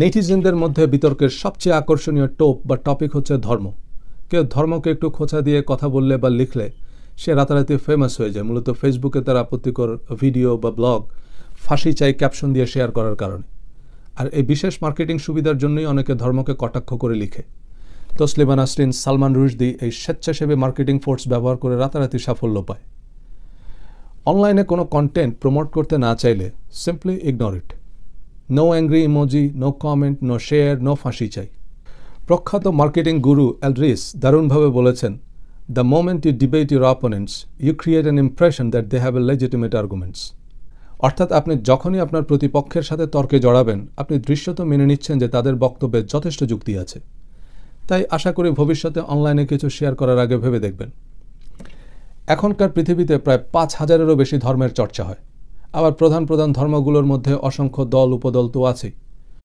নেটিজেনদের মধ্যে বিতর্কের সবচেয়ে আকর্ষণীয় টোপ বা টপিক হচ্ছে ধর্ম। কেউ ধর্মকে একটু খোঁচা দিয়ে কথা বললে বা লিখলে সে রাতারাতি ফেমাস হয়ে যায়, মূলত ফেসবুকে তার আপত্তিকর ভিডিও বা ব্লগ ফাঁসি চাই ক্যাপশন দিয়ে শেয়ার করার কারণে। আর এই বিশেষ মার্কেটিং সুবিধার জন্যই অনেকে ধর্মকে কটাক্ষ করে লিখে। তসলিমা নাসরিন, সালমান রুশদি এই স্বেচ্ছাসেবী মার্কেটিং ফোর্স ব্যবহার করে রাতারাতি সাফল্য পায়। অনলাইনে কোনো কন্টেন্ট প্রমোট করতে না চাইলে simply ignore it. No angry emoji, no comment, no share, no ফাঁসি চাই। প্রখ্যাত মার্কেটিং গুরু এলরিস দারুণভাবে বলেছেন, the moment you debate your opponents you create an impression that they have a legitimate arguments. অর্থাৎ আপনি যখনই আপনার প্রতিপক্ষের সাথে তর্কে জড়াবেন, আপনি দৃশ্যত মেনে নিচ্ছেন যে তাদের বক্তব্যে যথেষ্ট যুক্তি আছে। তাই আশা করি ভবিষ্যতে অনলাইনে কিছু শেয়ার করার আগে ভেবে দেখবেন। এখনকার পৃথিবীতে প্রায় 5,000-এরও বেশি ধর্মের চর্চা হয়। আবার প্রধান প্রধান ধর্মগুলোর মধ্যে অসংখ্য দল উপদল তো আছেই।